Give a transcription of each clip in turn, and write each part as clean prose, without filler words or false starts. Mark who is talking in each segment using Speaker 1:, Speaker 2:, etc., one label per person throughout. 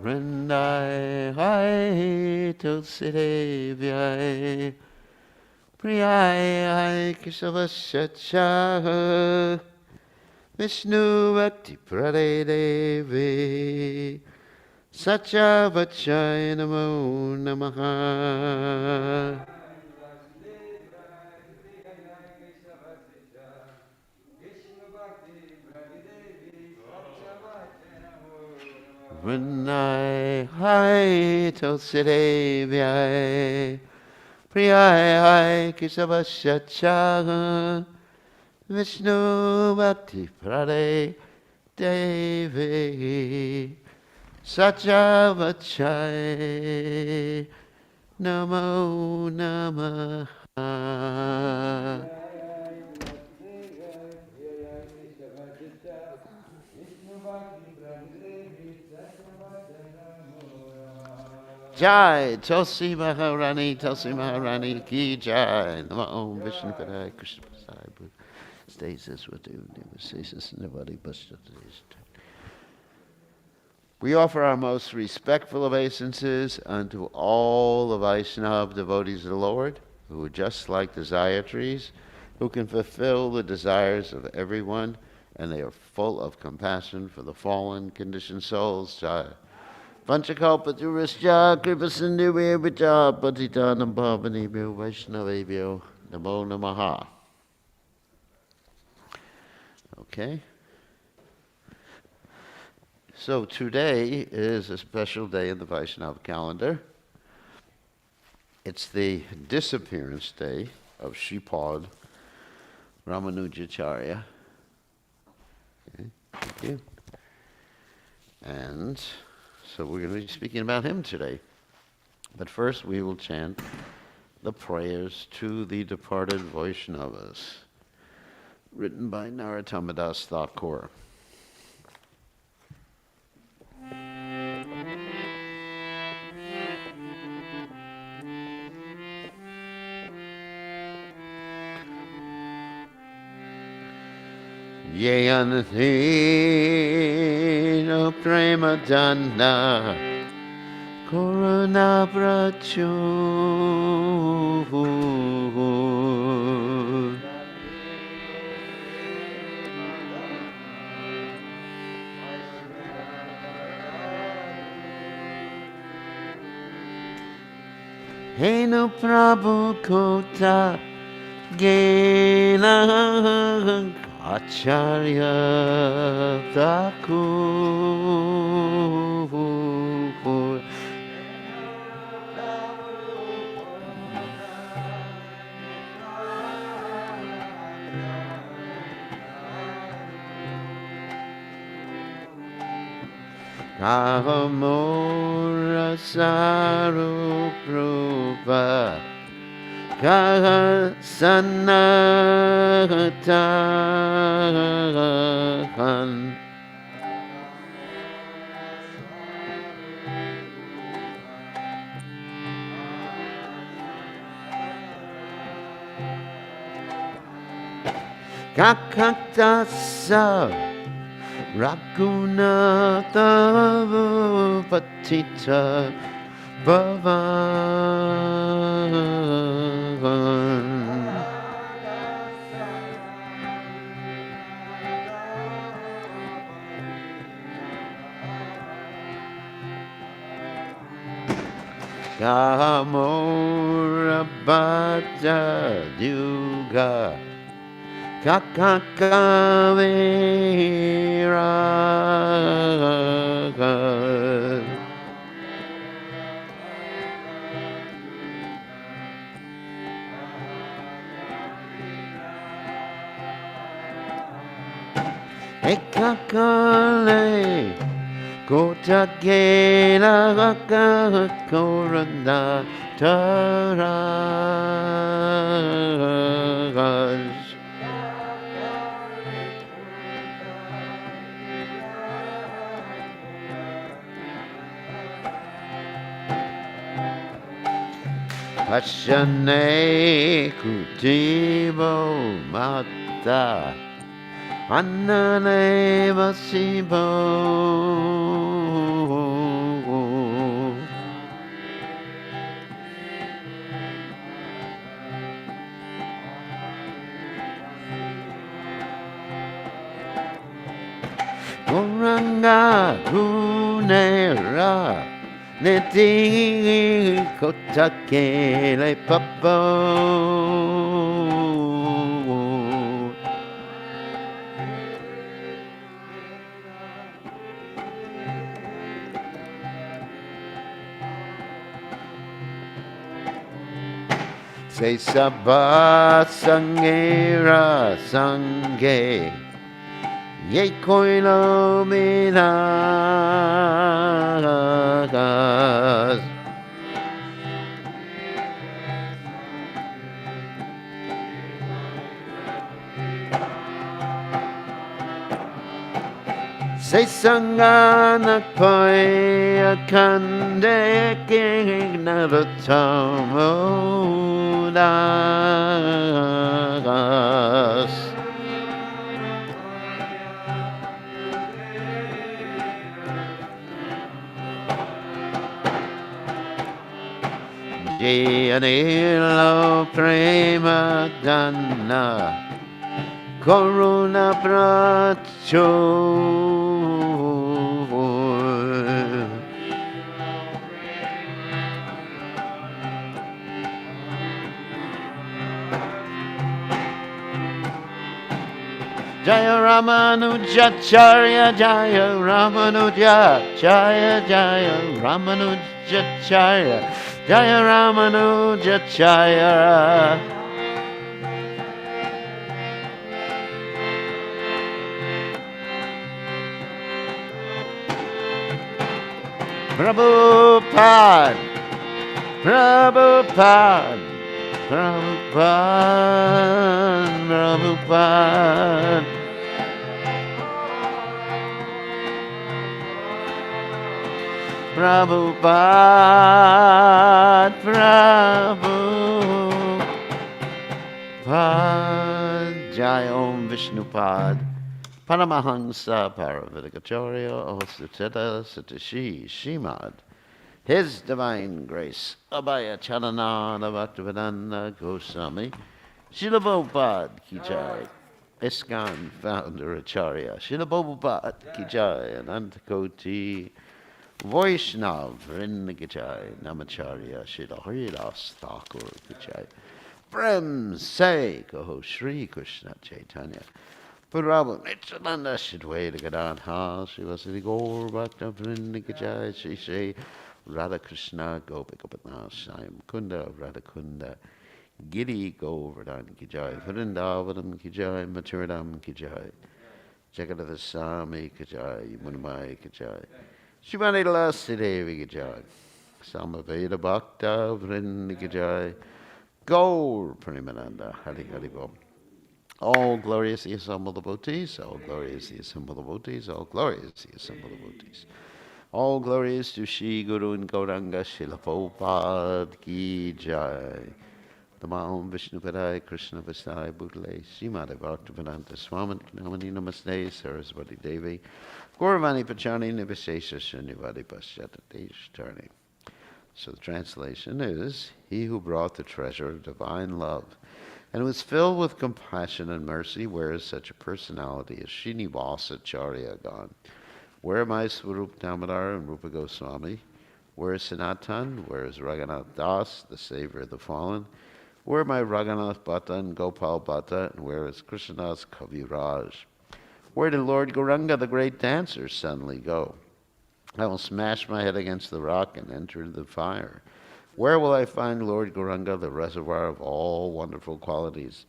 Speaker 1: Vrindai Hai Tulsi Devyai Priyai Hai Kesavasya Vishnu Bhakti Prade Devi Satya Vachai Namo Namaha Vrindai Hai Tulsi Devyai Priyai Hai Kesavasya Vishnu Bhakti Prade Devi Satya Vachai Namo Namaha. Jai Tulsi Maharani Ki Jai Nama Om Vishnu Padai Krishna Prasad Stasis with the Stasis Navadi Bhashtatis. We offer our most respectful obeisances unto all the Vaishnava devotees of the Lord, who are just like the Zaya trees, who can fulfill the desires of everyone, and they are full of compassion for the fallen, conditioned souls. Jai. Panchakalpaturasya kripasindhivya patitanam pavanebhyo vaishnavebhyo namo namaha. Okay. So today is a special day in the Vaishnava calendar. It's the disappearance day of Shripad Ramanujacharya. Okay, thank you. And so we're going to be speaking about him today. But first we will chant the prayers to the departed Vaishnavas, written by Narottamadas Thakur. Yeyanatino prema dana Koruna prachu Heno Prabhu Kota Gena Acharya Thakur Kahamora Saruprupa Kahasanatahan Kakatasa Raghunatha Patita Bhavan Kamora Bhatta Duga Kakakavera Ekakale Kotakela Koranda Taraj Ashane Kutibo Mata Annane Vasibo Sanga Gunera Neti Kotake Le Papo Say Sabat Sangera Sange Ye Koino Minas Say Sangana Poi Akande King Naratomodas Janilo Prema Dana Corona Bracho Jaya Ramanujacharya Jaya Ramanuja Jaya Jaya Ramanujacharya Jaya Ramanujacharya Prabhupada Prabhupada Prabhupada Prabhupada Prabhupada Prabhupada Jai Om Vishnupad Paramahansa Paravidikacharya Osuteta Satashi Shimad His Divine Grace Abhaya Charanada Bhaktivedanta Goswami Srila Prabhupada Ki Jai ISKCON Founder Acharya Srila Prabhupada Ki Jai Anantakoti Vaishnav Vrinda Ki Jai Namacharya Srila Haridas Thakur Ki Jai Prem Se Kaho Shri Krishna Chaitanya Purava Nityananda Shidwaita Gadadha Shivasati Gaur Bhakta Vrinda Ki Jai Shri Shri Radha Krishna Gopikapatna Shayam Kunda Radha Kunda Giri Govardhan Ki Jai Vrindavanam Ki Jai Maturadam Ki Jai Jagadava Sami Ki Jai Munamai Ki Jai Shivani Lasidevi Ki Jai Samaveda Bhakta Vrinda Ki Jai Gaur Premananda Hari Hari Bom All glorious the assemble devotees, all glorious the assemble devotees, all glorious the assemble devotees. All glories to Shri Guru and Gauranga Srila Prabhupada Ki Jai. Namah Vishnu Padai Krishna Vasai Bhutale Srimati Bhaktivedanta Swami Namani Namaste Saraswati Devi Gauravani Pachani Nivishesha Srinivadi Paschata Deshtarni. So the translation is, He who brought the treasure of divine love and was filled with compassion and mercy, where is such a personality as Srinivasa Acharya gone? Where am I Swarup Damodar and Rupa Goswami? Where is Sanatan? Where is Raghunath Das, the savior of the fallen? Where are my Raghunath Bhatta and Gopal Bhatta? And where is Krishnadas Kaviraj? Where did Lord Gauranga, the great dancer, suddenly go? I will smash my head against the rock and enter the fire. Where will I find Lord Gauranga, the reservoir of all wonderful qualities?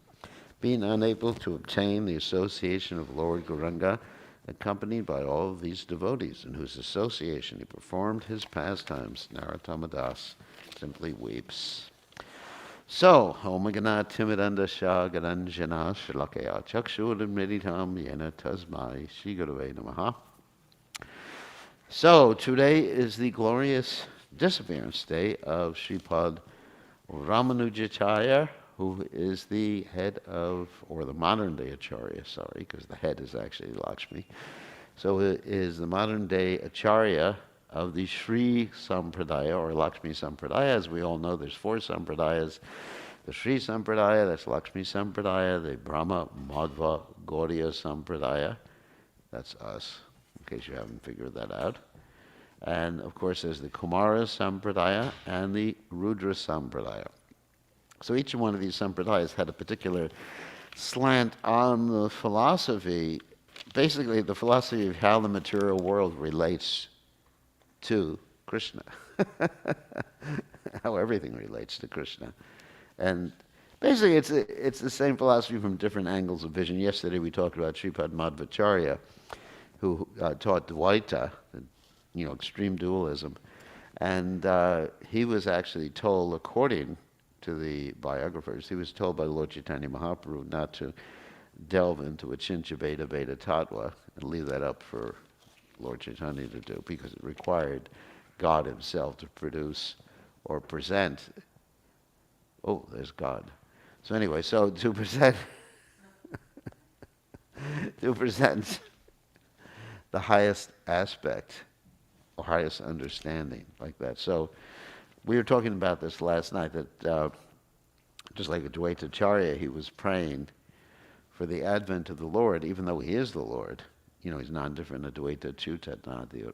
Speaker 1: Being unable to obtain the association of Lord Gauranga, accompanied by all of these devotees, in whose association he performed his pastimes, Narottama Das simply weeps. So, Om Gana Timidanda Shah Garanjana Shalakaya Chakshur Meditam Yena Tasmai Shri Gurave Namaha. So, today is the glorious disappearance day of Sripad Ramanujacharya, who is the head of, or the modern day Acharya, sorry, because the head is actually Lakshmi. So it is the modern day Acharya of the Sri Sampradaya, or Lakshmi Sampradaya. As we all know, there's 4 Sampradayas. The Sri Sampradaya, that's Lakshmi Sampradaya, the Brahma Madhva Gauriya Sampradaya, that's us, in case you haven't figured that out. And of course, there's the Kumara Sampradaya and the Rudra Sampradaya. So each one of these sampradayas had a particular slant on the philosophy, basically the philosophy of how the material world relates to Krishna, how everything relates to Krishna. And basically it's the same philosophy from different angles of vision. Yesterday we talked about Sripad Madhvacharya, who taught Dvaita, extreme dualism. And he was actually told, according to the biographers, he was told by Lord Chaitanya Mahaprabhu not to delve into Achincha Beta Beta Tattva and leave that up for Lord Chaitanya to do, because it required God himself to produce or present. Oh, there's God. So anyway, so to present the highest aspect or highest understanding, like that. So we were talking about this last night, that just like Advaitacharya, he was praying for the advent of the Lord, even though he is the Lord. He's non-different. Advaita Chuta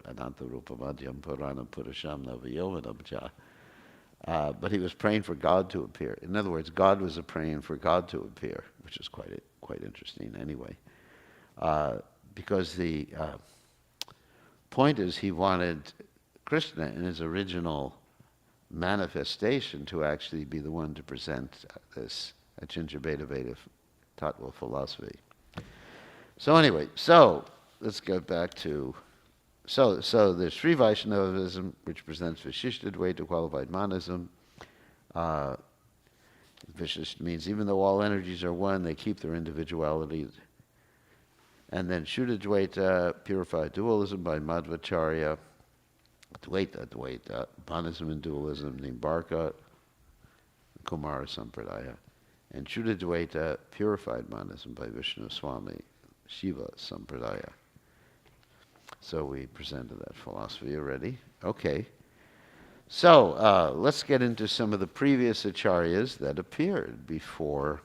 Speaker 1: Ananta Rupa Madhyam Purana Purusham Navayomanamcha. But he was praying for God to appear. In other words, God was praying for God to appear, which is quite interesting anyway. Because the point is, he wanted Krishna in his original manifestation to actually be the one to present this Achincha Beta Beta Tattva philosophy. So anyway, let's go back to, there's Sri Vaishnavism, which presents Vishishta Dvaita, qualified monism. Vishishta means even though all energies are one, they keep their individuality. And then Shuddha Dvaita, purified dualism by Madhvacharya. Dvaita, monism and dualism, Nimbarka, Kumara Sampradaya. And Shuddha Dvaita, purified monism by Vishnu Swami, Shiva Sampradaya. So we presented that philosophy already. Okay. So let's get into some of the previous acharyas that appeared before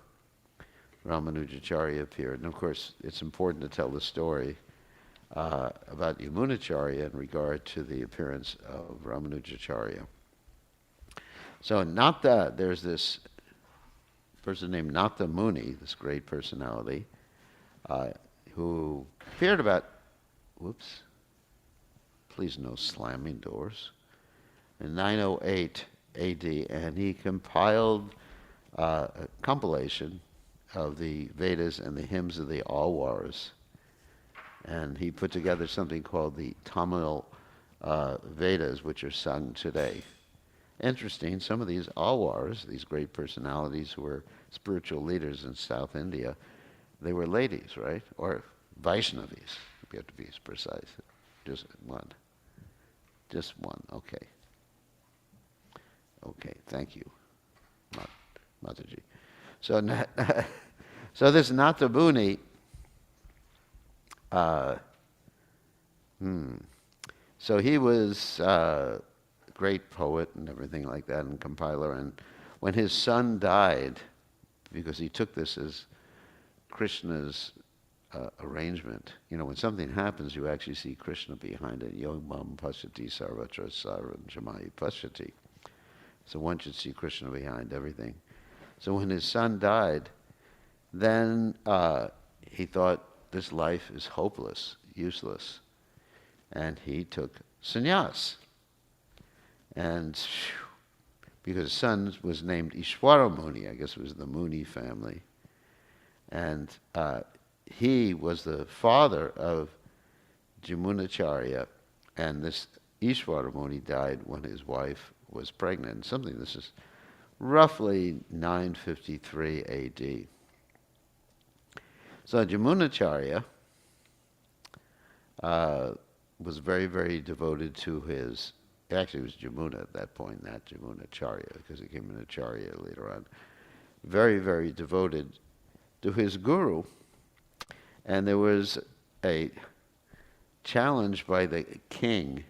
Speaker 1: Ramanujacharya appeared. And of course, it's important to tell the story about Yamunacharya in regard to the appearance of Ramanujacharya. So there's this person named Nata Muni, this great personality, who appeared about, please no slamming doors, in 908 AD, and he compiled a compilation of the Vedas and the hymns of the Alwars. And he put together something called the Tamil Vedas, which are sung today. Interesting, some of these Alwars, these great personalities who were spiritual leaders in South India, they were ladies, right? Or Vaishnavis, we have to be precise. Just one, okay. Okay, thank you, Mataji. So this Nata Muni, so he was a great poet and everything like that, and compiler. And when his son died, because he took this as Krishna's arrangement, when something happens, you actually see Krishna behind it. Yom mam pasyati sarvatra saran jamayi pasyati. So one should see Krishna behind everything. So when his son died, then he thought this life is hopeless, useless. And he took sannyas. And because his son was named Ishwara Muni, I guess it was the Muni family. And he was the father of Jamunacharya. And this Ishwara Muni died when his wife was pregnant. This is roughly 953 AD. So Jamunacharya was very, very devoted to his, actually it was Jamuna at that point, not Jamunacharya, because he became an acharya later on. Very, very devoted to his guru. And there was a challenge by the king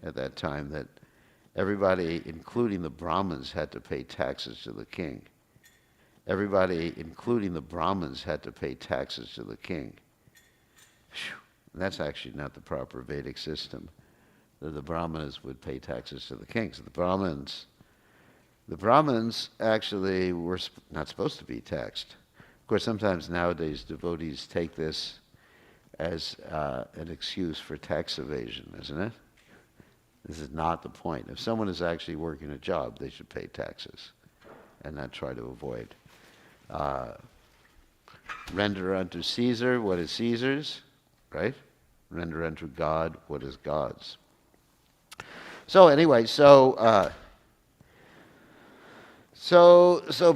Speaker 1: at that time that everybody, including the Brahmins, had to pay taxes to the king. Everybody, including the Brahmins, had to pay taxes to the king. That's actually not the proper Vedic system. The Brahmanas would pay taxes to the kings. The Brahmins actually were not supposed to be taxed. Of course, sometimes nowadays devotees take this as an excuse for tax evasion, isn't it? This is not the point. If someone is actually working a job, they should pay taxes and not try to avoid. Render unto Caesar what is Caesar's, right? Render unto God what is God's. So anyway, so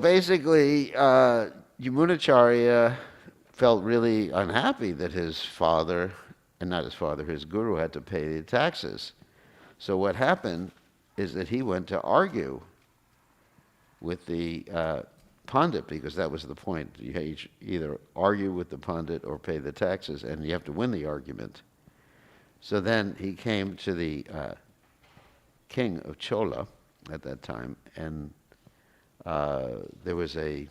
Speaker 1: basically, Yamunacharya felt really unhappy that his father, and not his father, his guru, had to pay the taxes. So what happened is that he went to argue with the Pandit, because that was the point. You either argue with the Pandit or pay the taxes, and you have to win the argument. So then he came to the king of Chola at that time, and there was the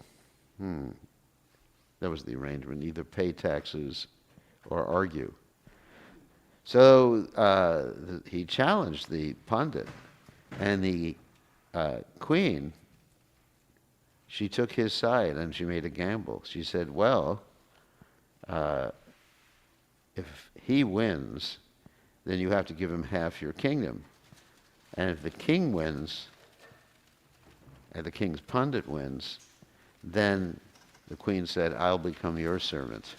Speaker 1: arrangement, either pay taxes or argue. So he challenged the Pandit, and the queen, she took his side and she made a gamble. She said, well, if he wins, then you have to give him half your kingdom. And if the king wins, and the king's Pandit wins, then the queen said, I'll become your servant.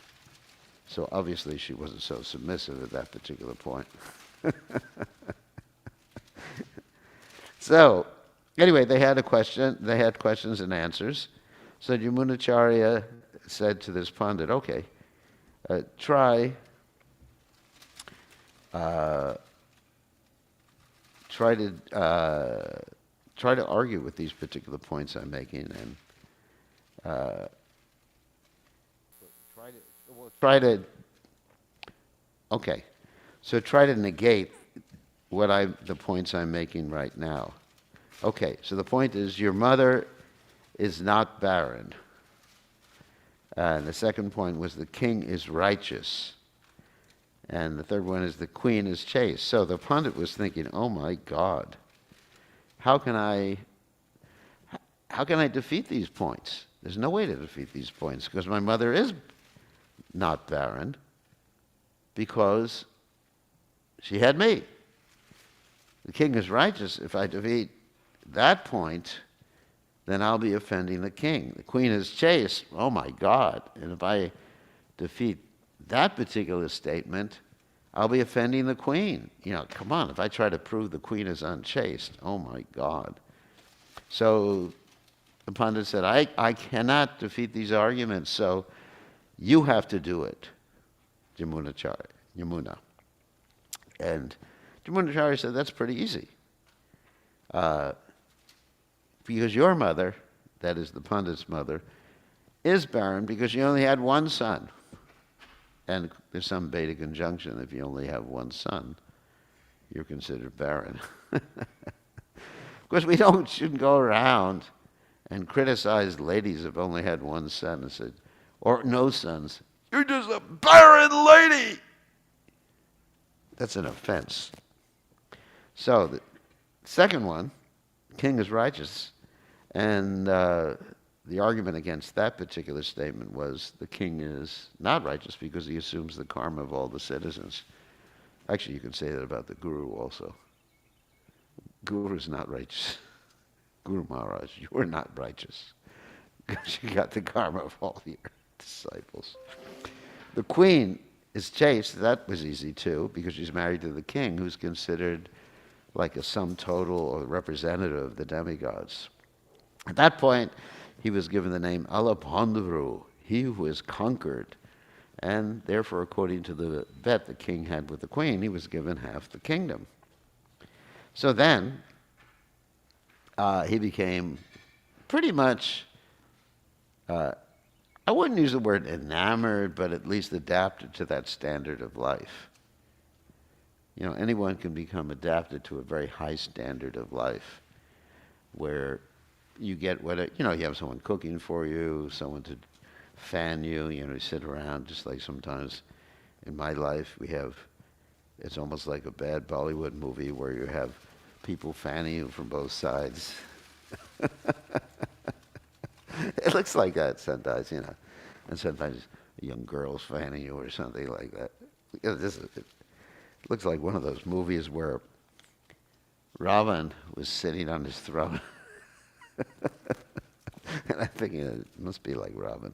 Speaker 1: So obviously she wasn't so submissive at that particular point. So anyway, they had questions and answers. So Yamunacharya said to this Pandit, okay, try to argue with these particular points I'm making, and try to negate the points I'm making right now. Okay, so the point is, your mother is not barren. And the second point was, the king is righteous. And the third one is, the queen is chaste. So the Pandit was thinking, oh my God, how can I defeat these points? There's no way to defeat these points, because my mother is not barren, because she had me. The king is righteous. If I defeat that point, then I'll be offending the king. The queen is chaste. Oh my God. And if I defeat that particular statement, I'll be offending the queen. Come on, if I try to prove the queen is unchaste, oh my God. So the Pandit said, I cannot defeat these arguments, so you have to do it, Yamuna. And Yamunacharya said, that's pretty easy. Because your mother, that is the Pandit's mother, is barren because she only had one son. And there's some Vedic injunction, if you only have one son, you're considered barren. Of course, we shouldn't go around and criticize ladies who've only had one son and said, or no sons, you're just a barren lady. That's an offense. So the second one, king is righteous, and the argument against that particular statement was, the king is not righteous because he assumes the karma of all the citizens. Actually, you can say that about the guru also. Guru is not righteous. Guru Maharaj, you are not righteous because you got the karma of all your disciples. The queen is chaste. That was easy too, because she's married to the king, who's considered like a sum total or representative of the demigods. At that point, he was given the name Alapandavru, he who is conquered. And therefore, according to the bet the king had with the queen, he was given half the kingdom. So then, he became pretty much, I wouldn't use the word enamored, but at least adapted to that standard of life. Anyone can become adapted to a very high standard of life, where you get you have someone cooking for you, someone to fan you, you sit around, just like sometimes In my life, it's almost like a bad Bollywood movie where you have people fanning you from both sides. It looks like that sometimes, and sometimes young girls fanning you or something like that. It looks like one of those movies where Ravan was sitting on his throne. And I'm thinking it must be like Ravan.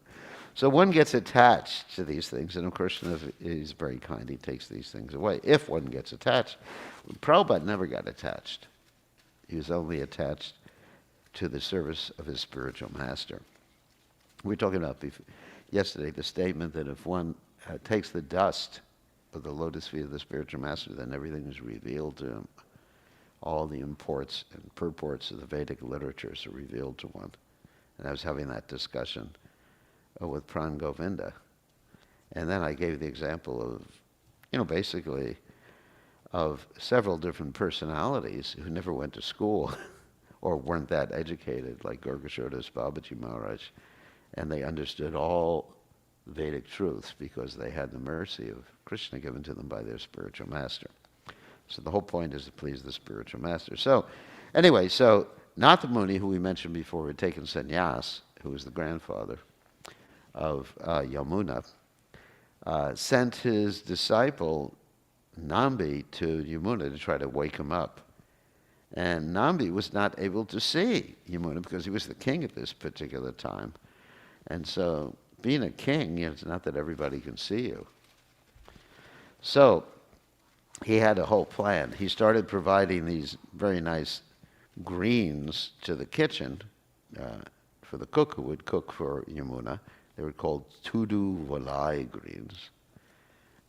Speaker 1: So one gets attached to these things, and of course he's very kind. He takes these things away. If one gets attached, Prabhupada never got attached. He was only attached to the service of his spiritual master. We were talking about yesterday the statement that if one takes the dust of the lotus feet of the spiritual master, then everything is revealed to him. All the imports and purports of the Vedic literatures are revealed to one. And I was having that discussion with Pran Govinda. And then I gave the example of, basically of several different personalities who never went to school or weren't that educated, like Gorgashodas Babaji Maharaj. And they understood all Vedic truths because they had the mercy of Krishna given to them by their spiritual master. So the whole point is to please the spiritual master. So anyway, Natha Muni, who we mentioned before, had taken sannyas, who was the grandfather of Yamuna, sent his disciple Nambi to Yamuna to try to wake him up. And Nambi was not able to see Yamuna because he was the king at this particular time. And so being a king, it's not that everybody can see you. So he had a whole plan. He started providing these very nice greens to the kitchen for the cook who would cook for Yamuna. They were called Tudu Valai greens.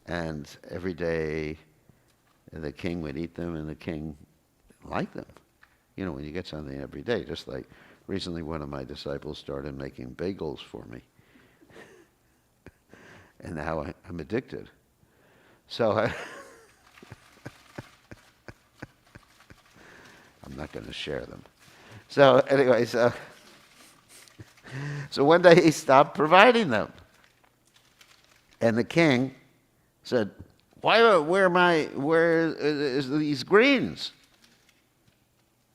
Speaker 1: And every day the king would eat them, and the king liked them. When you get something every day, just like recently one of my disciples started making bagels for me. And now I'm addicted. So I'm not going to share them. So anyway, so one day he stopped providing them. And the king said, where is these greens?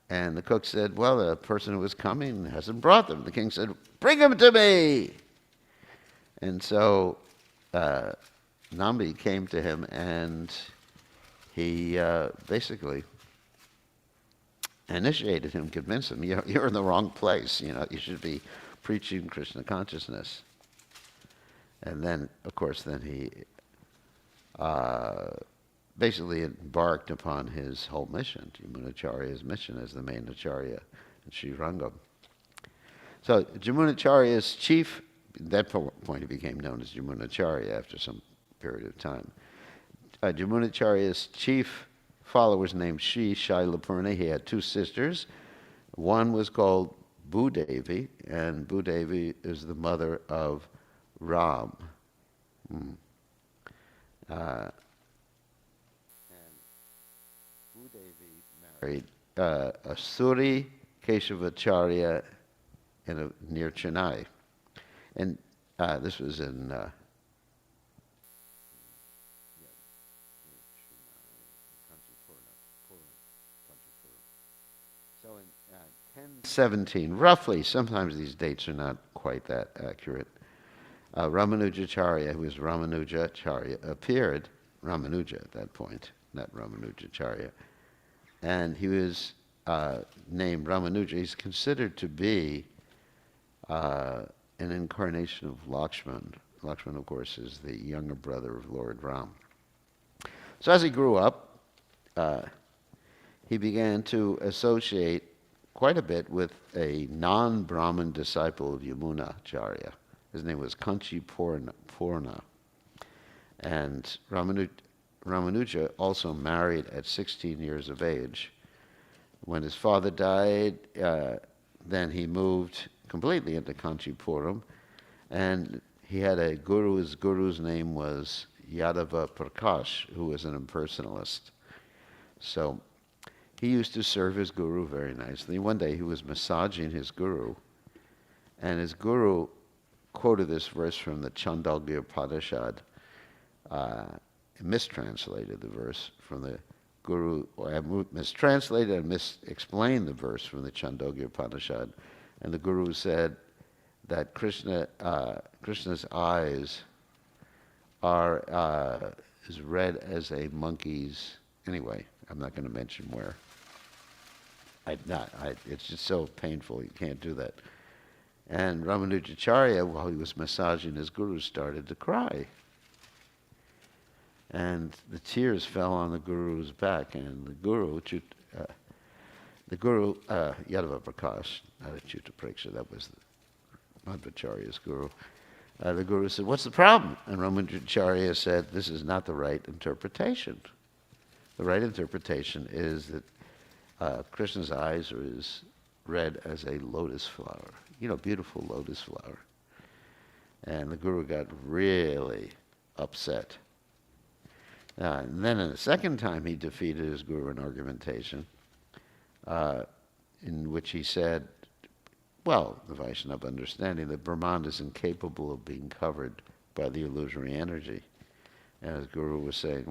Speaker 1: And the cook said, well, the person who was coming hasn't brought them. The king said, bring them to me. And so Nambi came to him, and he basically initiated him, convinced him, you're in the wrong place. You should be preaching Krishna consciousness. And then, of course, he basically embarked upon his whole mission, Jamunacharya's mission as the main acharya in Sri Rangam. So Jamunacharya's chief, at that point he became known as Jamunacharya after some period of time. Jamunacharya's chief follower was named Shri Shailapurna. He had two sisters. One was called Bhudevi, and Bhudevi is the mother of Ram. And Bhudevi married a Suri Keshavacharya near Chennai. And this was in So in 1017, roughly, sometimes these dates are not quite that accurate, Ramanujacharya, who was Ramanujacharya, appeared, Ramanuja at that point, not Ramanujacharya, and he was named Ramanuja. He's considered to be an incarnation of Lakshman. Lakshman, of course, is the younger brother of Lord Ram. So as he grew up, he began to associate quite a bit with a non-Brahmin disciple of Yamunacharya. His name was Kanchi Purna. And Ramanuja also married at 16 years of age. When his father died, then he moved completely into Kanchipuram, and he had a guru. His guru's name was Yadava Prakash, who was an impersonalist. So he used to serve his guru very nicely. One day he was massaging his guru, and his guru quoted this verse from the Chandogya Upanishad. mistranslated the verse from the Guru, or mistranslated and misexplained the verse from the Chandogya Upanishad. And the Guru said that Krishna's eyes are as red as a monkey's. Anyway, I'm not going to mention where. It's just so painful. You can't do that. And Ramanujacharya, while he was massaging his Guru, started to cry. And the tears fell on the Guru's back, and the Guru, Yadava Prakash, not Achyuta Preksha, that was the Madhvacharya's Guru. The Guru said, "What's the problem?" And Ramanujacharya said, "This is not the right interpretation. The right interpretation is that Krishna's eyes are as red as a lotus flower. Beautiful lotus flower." And the Guru got really upset. And then in the second time he defeated his Guru in argumentation, in which he said, the Vaishnava understanding that Brahman is incapable of being covered by the illusory energy. And his Guru was saying,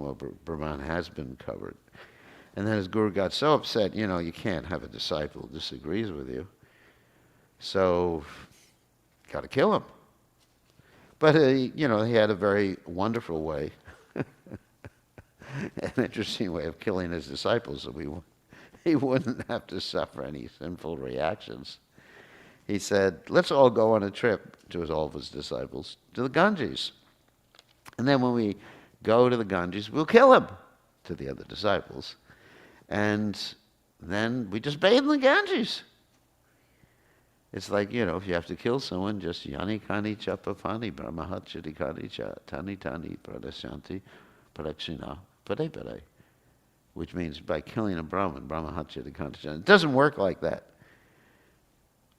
Speaker 1: Brahman has been covered. And then his Guru got so upset, you can't have a disciple who disagrees with you. So, got to kill him. But, he had a very wonderful way, an interesting way of killing his disciples, so he wouldn't have to suffer any sinful reactions. He said, let's all go on a trip, to all of his disciples, to the Ganges. And then when we go to the Ganges, we'll kill him, to the other disciples. And then we just bathe in the Ganges. It's like, if you have to kill someone, just yani kani chapapani brahmahat chidikani cha tani tani pradasyanti pradakshina pade pade, which means by killing a Brahman, brahmahat chidikani cha. It doesn't work like that.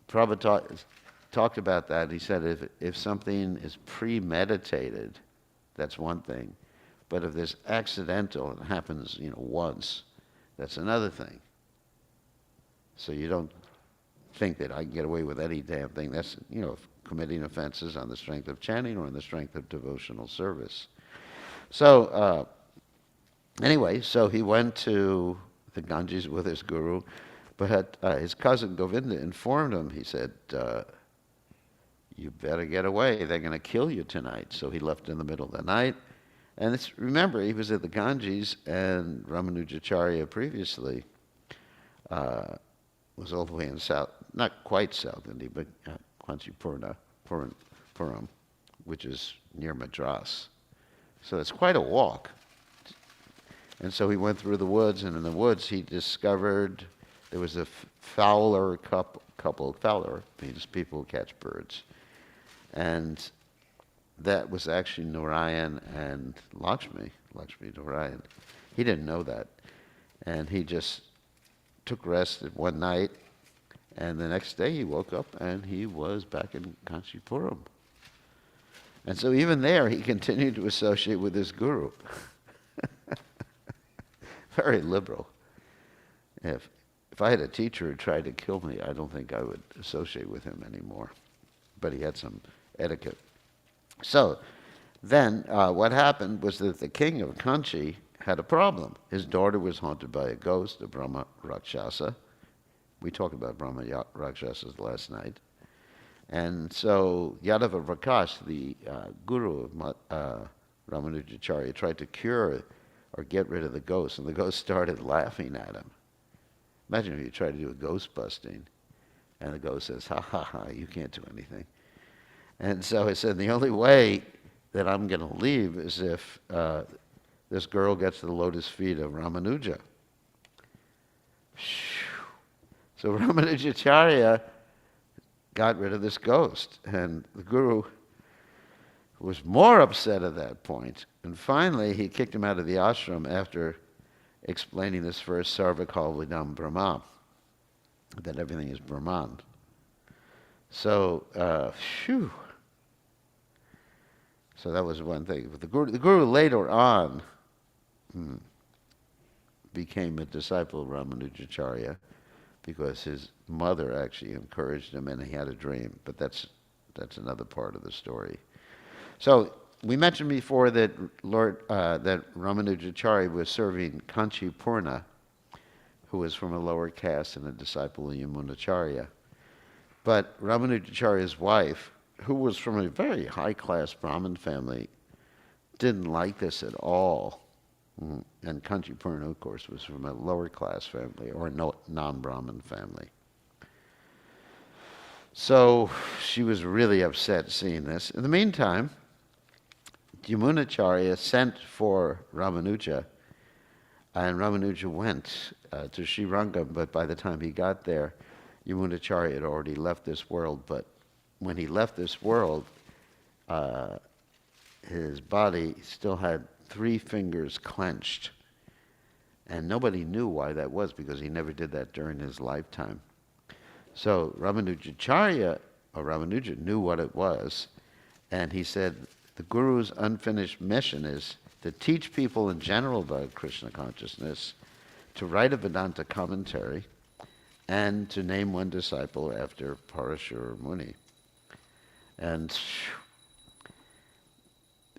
Speaker 1: Prabhupada talked about that. He said if something is premeditated, that's one thing. But if there's accidental, it happens, once, that's another thing. So you don't think that I can get away with any damn thing. That's, committing offenses on the strength of chanting or on the strength of devotional service. So, anyway, so he went to the Ganges with his Guru, but his cousin Govinda informed him. He said, you better get away. They're going to kill you tonight. So he left in the middle of the night. And remember, he was at the Ganges, and Ramanujacharya previously was all the way in south, not quite South India, but Kanchipuram, which is near Madras. So it's quite a walk. And so he went through the woods, and in the woods he discovered there was a fowler couple. Fowler means people who catch birds. And that was actually Narayan and Lakshmi Narayan. He didn't know that. And he just took rest at one night, and the next day he woke up and he was back in Kanchipuram. And so even there he continued to associate with his Guru. Very liberal. If I had a teacher who tried to kill me, I don't think I would associate with him anymore. But he had some etiquette. So then what happened was that the king of Kanchi had a problem. His daughter was haunted by a ghost, a Brahma Rakshasa. We talked about Brahma Rakshasas last night. And so Yadava Prakash, the guru of Ramanujacharya, tried to cure or get rid of the ghost, and the ghost started laughing at him. Imagine if you try to do a ghost busting, and the ghost says, ha ha ha, you can't do anything. And so he said, the only way that I'm going to leave is if this girl gets to the lotus feet of Ramanuja. So Ramanujacharya got rid of this ghost, and the Guru was more upset at that point. And finally, he kicked him out of the ashram after explaining this verse, Sarvakal Vidam Brahma, that everything is Brahman. So, So that was one thing. But the Guru later on became a disciple of Ramanujacharya because his mother actually encouraged him, and he had a dream. But that's another part of the story. So we mentioned before that that Ramanujacharya was serving Kanchi Purna, who was from a lower caste and a disciple of Yamunacharya. But Ramanujacharya's wife, who was from a very high-class Brahmin family, didn't like this at all. And Kanchi Purna, of course, was from a lower-class family or no, non-Brahmin family. So she was really upset seeing this. In the meantime, Yamunacharya sent for Ramanuja, and Ramanuja went to Srirangam, but by the time he got there, Yamunacharya had already left this world. But when he left this world, his body still had 3 fingers clenched. And nobody knew why that was, because he never did that during his lifetime. So Ramanujacharya, or Ramanuja, knew what it was, and he said, the Guru's unfinished mission is to teach people in general about Krishna consciousness, to write a Vedanta commentary, and to name one disciple after Parashura Muni. And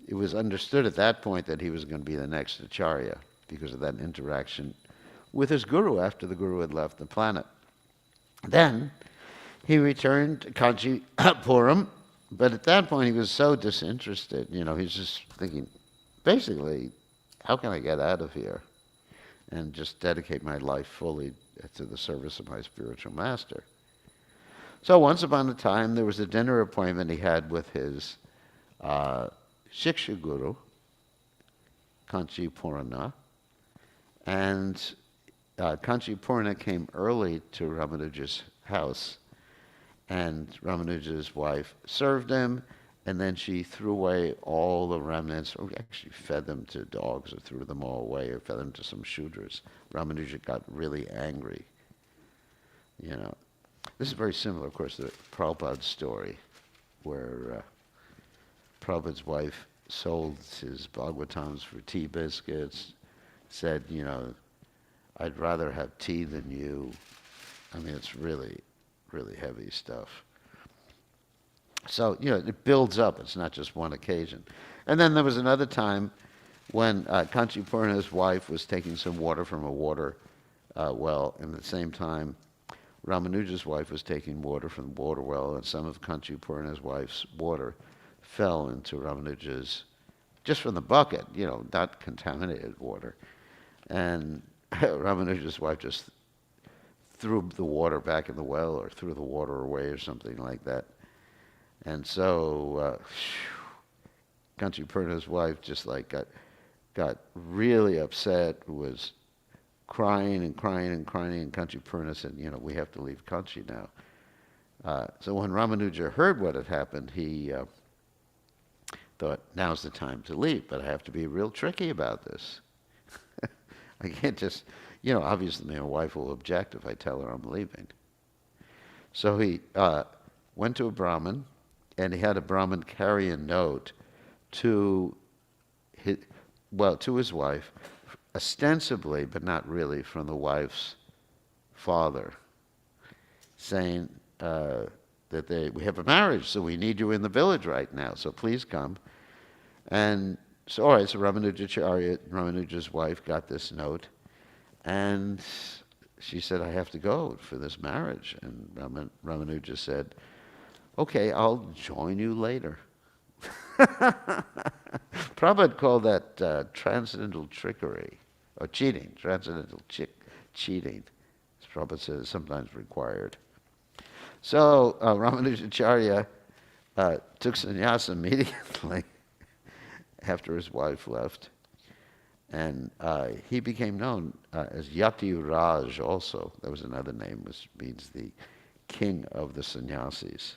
Speaker 1: it was understood at that point that he was going to be the next Acharya because of that interaction with his Guru after the Guru had left the planet. Then he returned to Kanchipuram, but at that point he was so disinterested. He was just thinking, basically, how can I get out of here and just dedicate my life fully to the service of my spiritual master? So once upon a time, there was a dinner appointment he had with his Shiksha Guru, Kanchi Purna, and Kanchi Purna came early to Ramanuja's house, and Ramanuja's wife served him, and then she threw away all the remnants, or actually fed them to dogs, or threw them all away, or fed them to some Shudras. Ramanuja got really angry. This is very similar, of course, to Prabhupada's story, where Prabhupada's wife sold his Bhagavatams for tea biscuits, said, I'd rather have tea than you. I mean, it's really, really heavy stuff. So, it builds up. It's not just one occasion. And then there was another time when Kanchi Purna's wife was taking some water from a water well, and at the same time, Ramanuja's wife was taking water from the water well, and some of Kanchi Purna's wife's water fell into Ramanuja's, just from the bucket, not contaminated water. And Ramanuja's wife just threw the water back in the well, or threw the water away, or something like that. And so Kanchi Purna's wife just got really upset, was crying and crying and crying, and Kanchi Purna said, we have to leave Kanchi now. So when Ramanuja heard what had happened, he thought, now's the time to leave, but I have to be real tricky about this. I can't just, obviously my wife will object if I tell her I'm leaving. So he went to a Brahmin, and he had a Brahmin carry a note to his wife, ostensibly, but not really, from the wife's father, saying that we have a marriage, so we need you in the village right now, so please come. And so, all right, so Ramanuja's wife got this note, and she said, I have to go for this marriage. And Ramanuja said, okay, I'll join you later. Prabhupada called that transcendental trickery, or cheating, transcendental cheating. As Prabhupada says, is sometimes required. So Ramanujacharya took sannyas immediately after his wife left, and he became known as Yati Raj also. That was another name, which means the king of the sannyasis.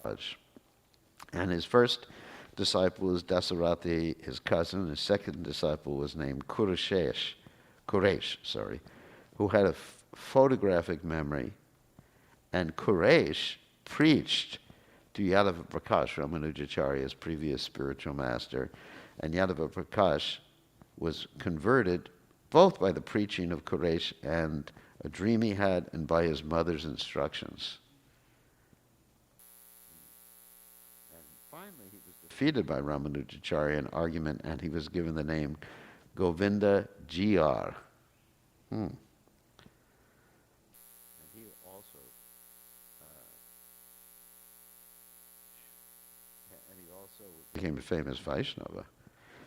Speaker 1: Raj. And his first disciple was Dasarathi, his cousin. His second disciple was named Quresh, who had a photographic memory. And Quresh preached to Yadava Prakash, Ramanujacharya's previous spiritual master. And Yadava Prakash was converted both by the preaching of Quresh and a dream he had, and by his mother's instructions. defeated by Ramanujacharya in argument, and he was given the name Govinda G.R. And he also became a famous Vaishnava.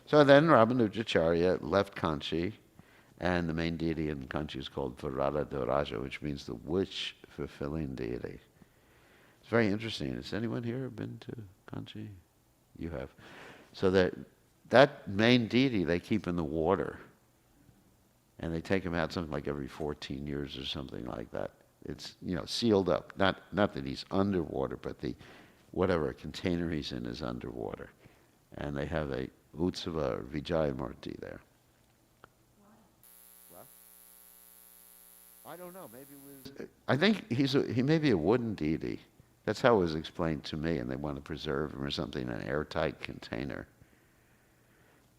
Speaker 1: So then Ramanujacharya left Kanchi, and the main deity in Kanchi is called Varada Dwaraja, which means the wish-fulfilling deity. It's very interesting. Has anyone here been to Kanchi? You have. So that main deity they keep in the water, and they take him out something like every 14 years or something like that. It's sealed up. Not that he's underwater, but whatever container he's in is underwater, and they have a Utsava or Vijayamurti there. What? I don't know. Maybe it was. I think he may be a wooden deity. That's how it was explained to me, and they want to preserve him or something in an airtight container.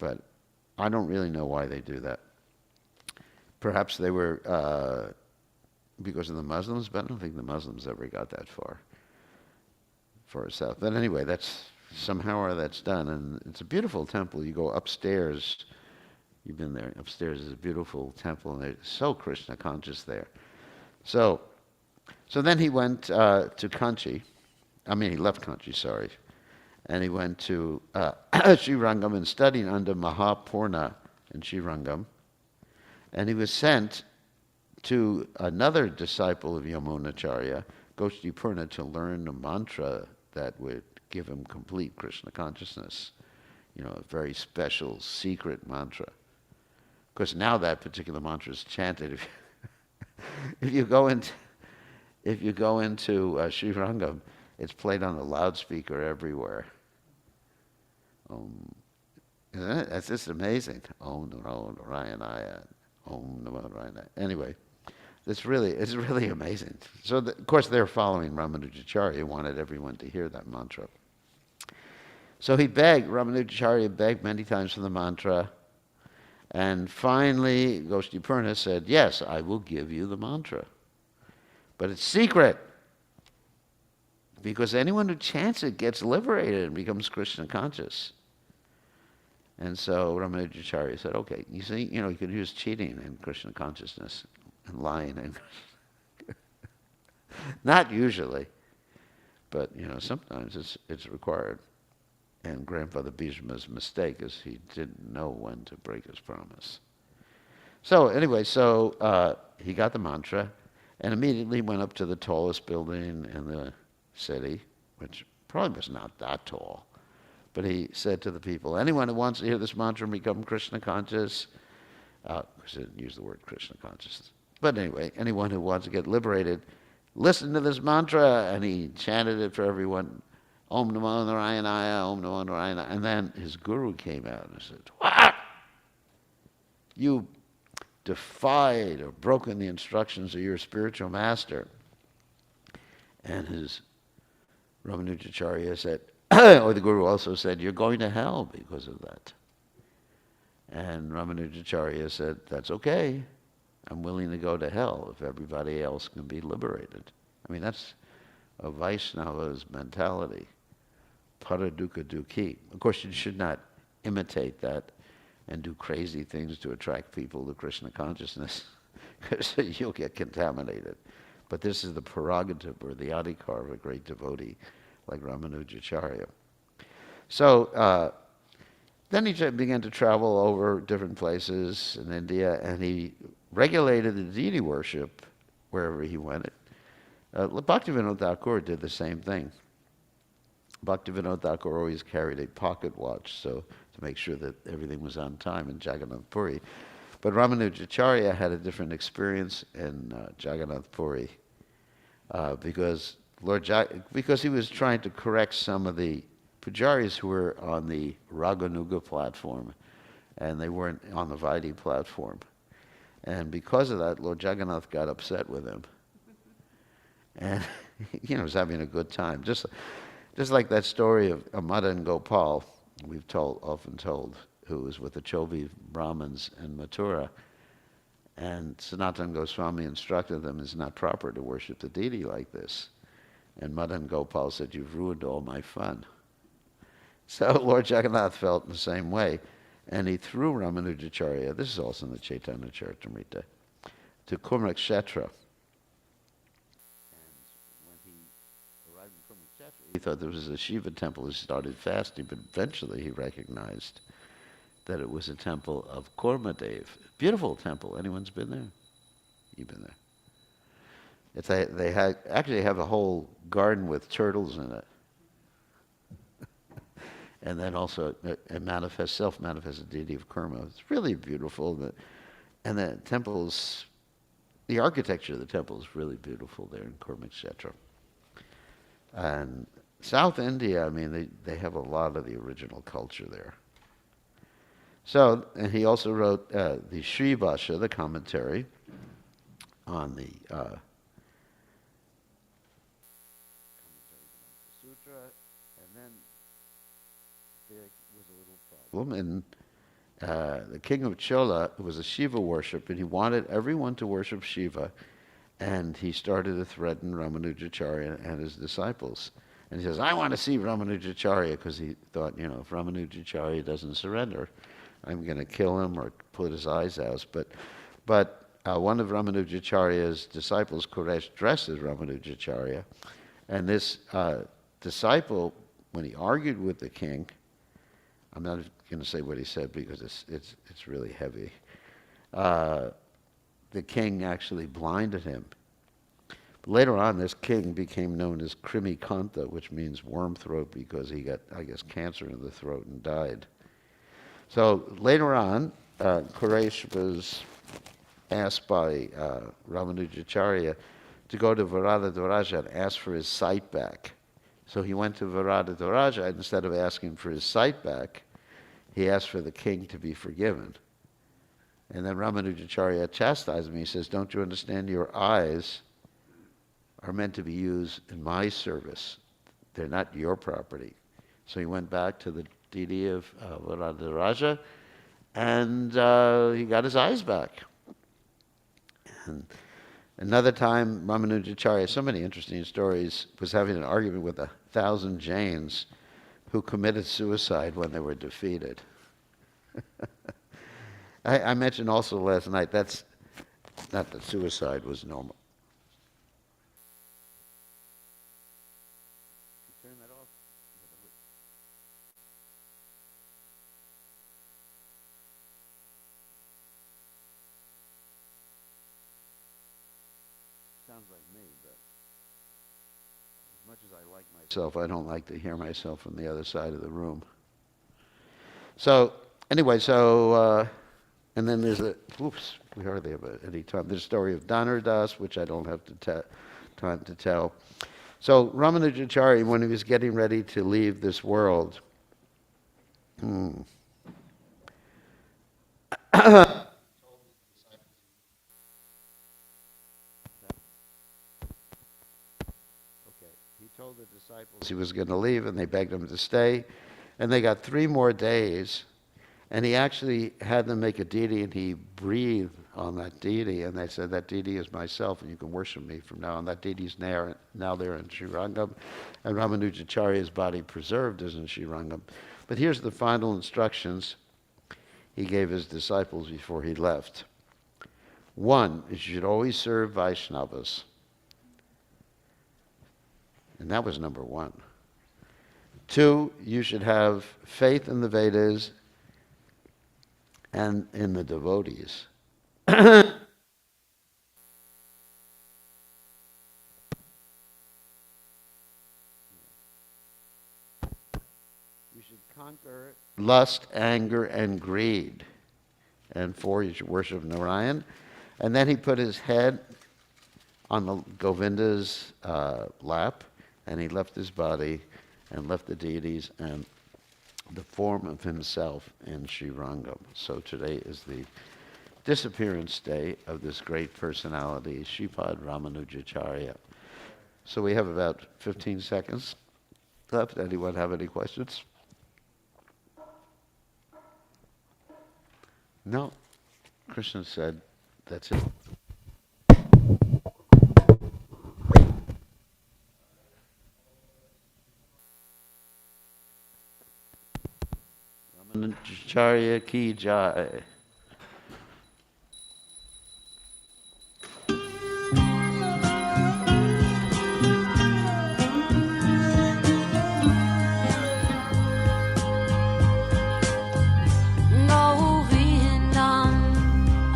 Speaker 1: But I don't really know why they do that. Perhaps they were because of the Muslims, but I don't think the Muslims ever got that far south. But anyway, that's somehow that's done, and it's a beautiful temple. You go upstairs. You've been there. Upstairs is a beautiful temple, and they're so Krishna conscious there. So then he went to Kanchi. He left Kanchi, sorry. And he went to Srirangam and studied under Mahapurna in Srirangam. And he was sent to another disciple of Yamunacharya, Goshtipurna, to learn a mantra that would give him complete Krishna consciousness. A very special, secret mantra. Of course, now that particular mantra is chanted. If you go into Srirangam, it's played on a loudspeaker everywhere. Isn't it? That's just amazing. Om Namo Narayanaya. Om Namo Narayanaya. Anyway, it's really amazing. So, of course, they're following Ramanujacharya, wanted everyone to hear that mantra. So Ramanujacharya begged many times for the mantra, and finally Goshtipurna said, yes, I will give you the mantra. But it's secret, because anyone who chants it gets liberated and becomes Krishna conscious. And so Ramanujacharya said, okay, you see, you could use cheating in Krishna consciousness and lying. And not usually, but, sometimes it's required. And Grandfather Bhishma's mistake is he didn't know when to break his promise. So anyway, he got the mantra, and immediately went up to the tallest building in the city, which probably was not that tall. But he said to the people, anyone who wants to hear this mantra and become Krishna conscious, because he didn't use the word Krishna conscious. But anyway, anyone who wants to get liberated, listen to this mantra. And he chanted it for everyone. Om Namo Narayanaya, Om Namo Narayanaya. And then his guru came out and said, what? You defied or broken the instructions of your spiritual master. And his Ramanujacharya said, or the guru also said, you're going to hell because of that. And Ramanujacharya said, that's okay. I'm willing to go to hell if everybody else can be liberated. That's a Vaishnava's mentality. Paradukkha dukhi. Of course, you should not imitate that and do crazy things to attract people to Krishna consciousness, because you'll get contaminated. But this is the prerogative or the adhikar of a great devotee like Ramanujacharya. So then he began to travel over different places in India, and he regulated the deity worship wherever he went. Bhaktivinoda Thakur did the same thing. Bhaktivinoda Thakur always carried a pocket watch, so to make sure that everything was on time in Jagannath Puri. But Ramanujacharya had a different experience in Jagannath Puri because he was trying to correct some of the pujaris who were on the Raganuga platform, and they weren't on the Vaidhi platform. And because of that, Lord Jagannath got upset with him. And was having a good time. Just like that story of Madan Gopal, we've often told, who was with the Chobi Brahmins in Mathura. And Sanatana Goswami instructed them it's not proper to worship the deity like this. And Madan Gopal said, you've ruined all my fun. So Lord Jagannath felt in the same way, and he threw Ramanujacharya, this is also in the Chaitanya Charitamrita, to Kurmakshetra. And when he arrived in Kurmakshetra, he thought there was a Shiva temple. He started fasting, but eventually he recognized that it was a temple of Kurmadev. Beautiful temple. Anyone's been there? You've been there. They actually have a whole garden with turtles in it. And then also a self-manifested deity of Karma. It's really beautiful. And the temple's, the architecture of the temple is really beautiful there in Kurmakshetra. And South India, I mean, they have a lot of the original culture there. So, and he also wrote the Sri Bhasha, the commentary on the Sutra, and then there was a little problem, and the king of Chola was a Shiva worship, and he wanted everyone to worship Shiva, and he started to threaten Ramanujacharya and his disciples. And he says, I want to see Ramanujacharya, because he thought, you know, if Ramanujacharya doesn't surrender, I'm going to kill him or put his eyes out. But one of Ramanujacharya's disciples, Quresh, dressed as Ramanujacharya, and this disciple, when he argued with the king, I'm not going to say what he said because it's really heavy. The king actually blinded him. But later on, this king became known as Krimikanta, which means worm throat, because he got, I guess, cancer in the throat and died. So later on, Quresh was asked by Ramanujacharya to go to Varadaraja and ask for his sight back. So he went to Varadaraja, and instead of asking for his sight back, he asked for the king to be forgiven. And then Ramanujacharya chastised him. He says, don't you understand, your eyes are meant to be used in my service. They're not your property. So he went back to the deity of Varadaraja, and he got his eyes back. And another time, Ramanujacharya, so many interesting stories, was having an argument with 1,000 Jains who committed suicide when they were defeated. I mentioned also last night, that's not that suicide was normal. Turn that off. Sounds like me, but as much as I like myself, I don't like to hear myself from the other side of the room. So, anyway, and then there's we hardly have any time. There's a story of Dhanurdas, which I don't have time to tell. So, Ramanujacharya, when he was getting ready to leave this world, he told the disciples he was going to leave, and they begged him to stay. And they got 3 more days, and he actually had them make a deity, and he breathed on that deity, and they said, that deity is myself, and you can worship me from now on. That deity is now there in Srirangam, and Ramanujacharya's body preserved is in Srirangam. But here's the final instructions he gave his disciples before he left. 1 is you should always serve Vaishnavas. And that was number 1. 2, you should have faith in the Vedas and in the devotees. You should conquer lust, anger, and greed. And 4, you should worship Narayan. And then he put his head on the Govinda's lap, and he left his body and left the deities and the form of himself in Srirangam. So today is the disappearance day of this great personality, Shripad Ramanujacharya. So we have about 15 seconds left. Anyone have any questions? No. Krishna said, that's it. Acharya ki jai.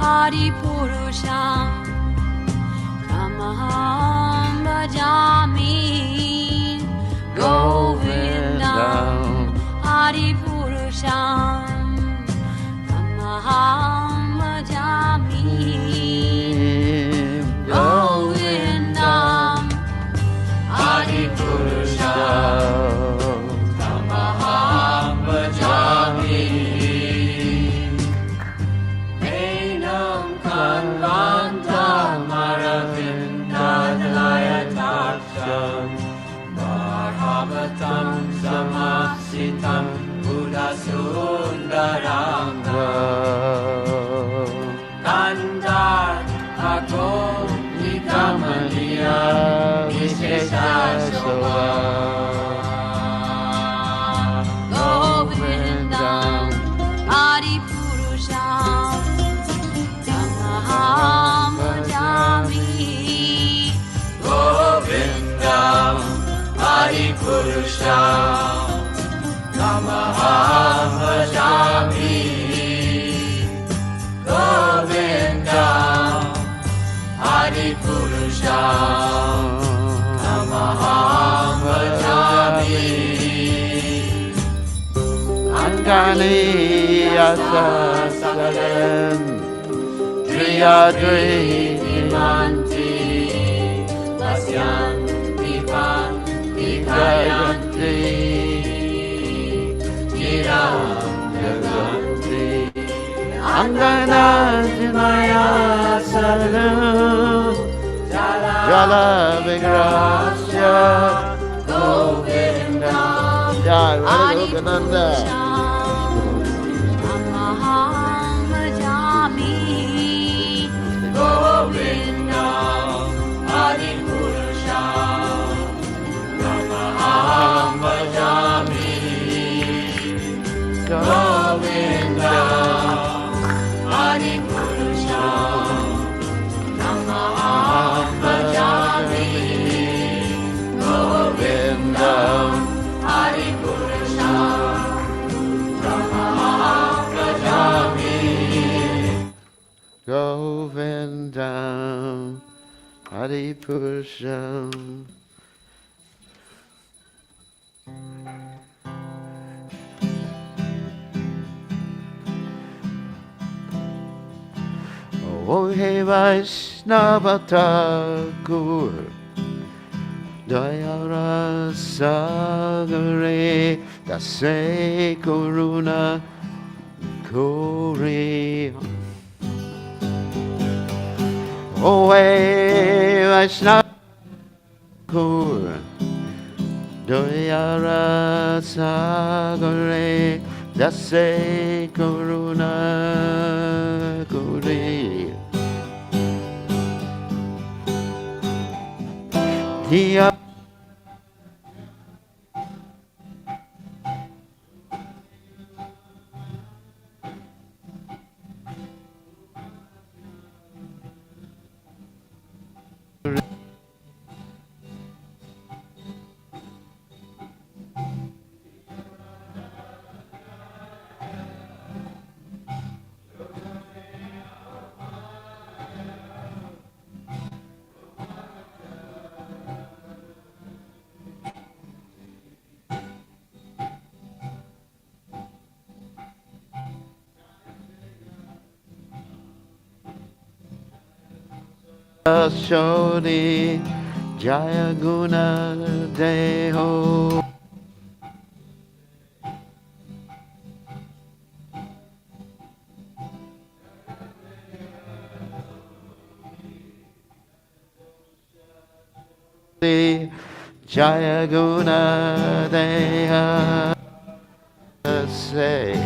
Speaker 2: Adipurusham Tamaham Bhajami Govindam Adipurusham Tamaham Bhajami Govindam Adipurusham Tamaham Bhajami Kanvantam Aravindadlayataksam Bharavatam Samasitam Buddhasundarangam Kandar Agom Nikamaniya Visheshasova Govindam Adipurusham Tamaham Bhajami Govindam Adipurusham Tamaham Bhajami Govindam Adipurusham Tamaham Bhajami
Speaker 1: Angani Asasalam Triyadri
Speaker 2: Imanti Pasyanti Panti Kayanti Chiram Jaganti
Speaker 1: Angana Jinaya Salam Jala Vigrasya
Speaker 2: Govindam
Speaker 1: Adipurusham
Speaker 2: Tamaham Bhajami Govindam Adipurusham Tamaham Bhajami Govindam Adipurusham Tamaham Bhajami Govindam Adipurusham Tamaham Bhajami
Speaker 1: Govindam Adipurusham. Oh, hey Vaishnava Thakur Dayara Sagare Dase Koruna Kori. Oh, hey Vaishnava Thakur Dayara Sagare Dase Koruna Kori. Dia Shodi Jaya Guna Deho Jaya Guna Deha say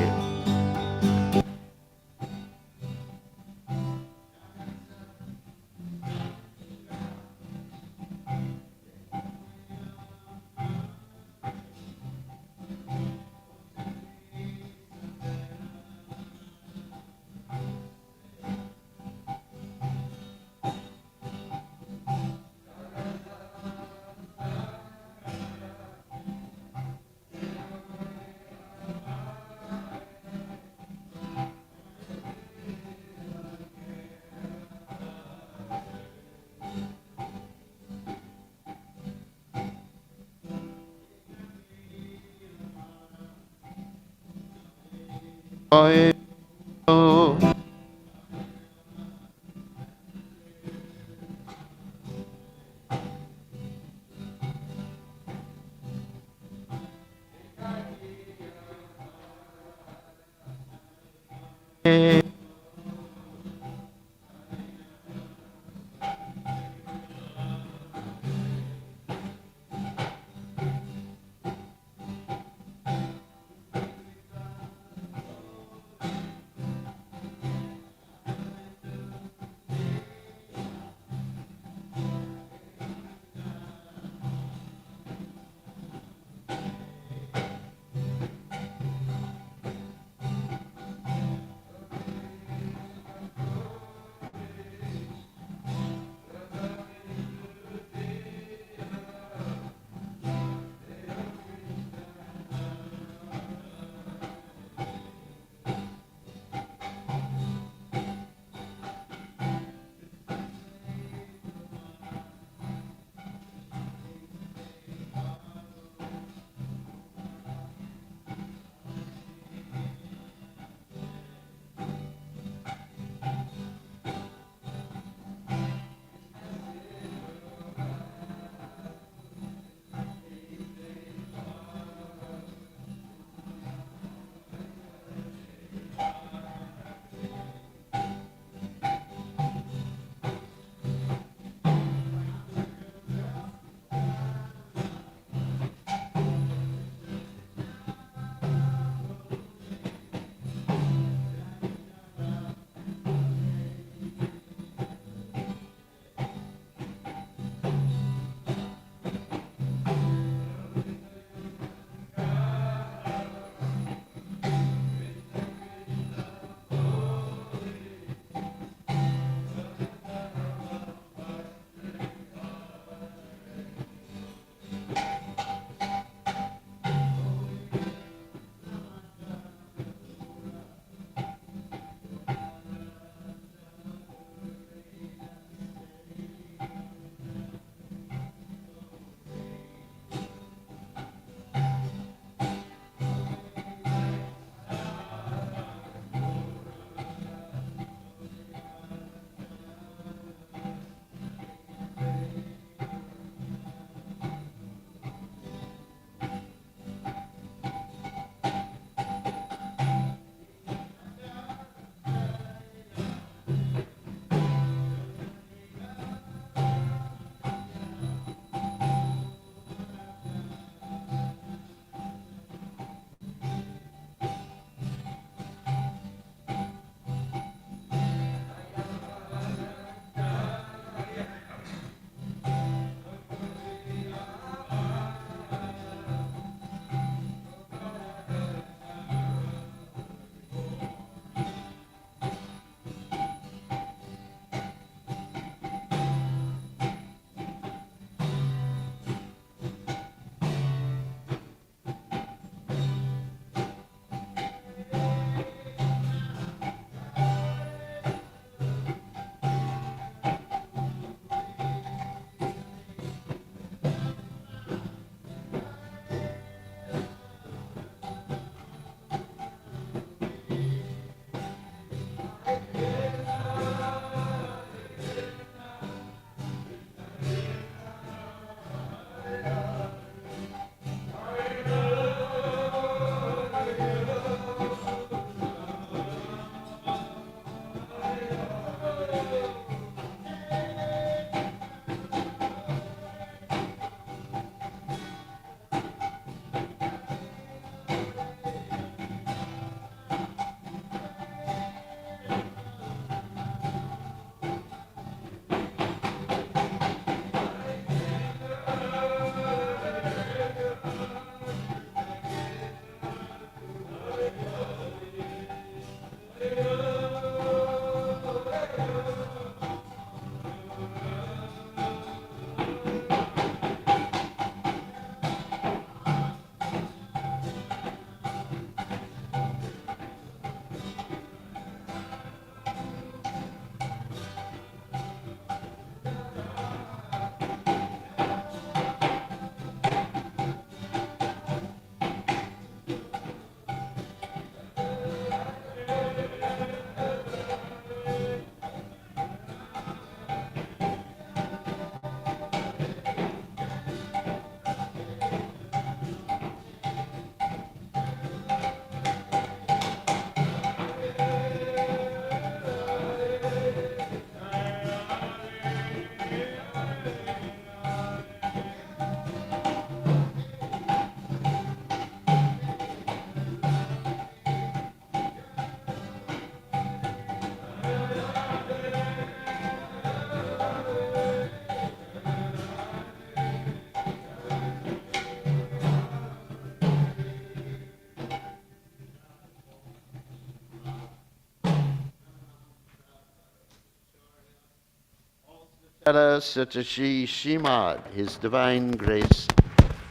Speaker 1: Radha Satashi Shimad, His Divine Grace,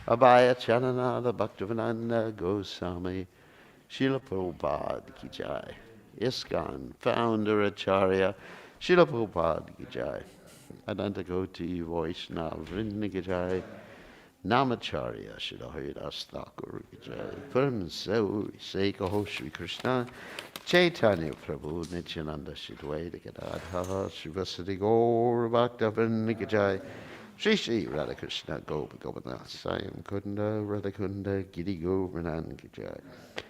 Speaker 1: Abhaya Chanananda Bhaktivedanta Goswami, Srila Prabhupada Ki Jai, ISKCON Founder Acharya, Srila Prabhupada Ki Jai, Adanta Koti Vaishnava Vrinda Ki Jai, Namacharya Srila Haridas Thakur Ki Jai, Param Sekaho Shri Krishna, Chaitanya Prabhu Nityananda Shri Dvaita Gadadha Shivasati Gaur Bhakta Vrinda Ki Jai, Shri Shri Radhakrishna Gopa Gopinath Sayam Kunda Radhakunda Giri Govardhan Ki Jai.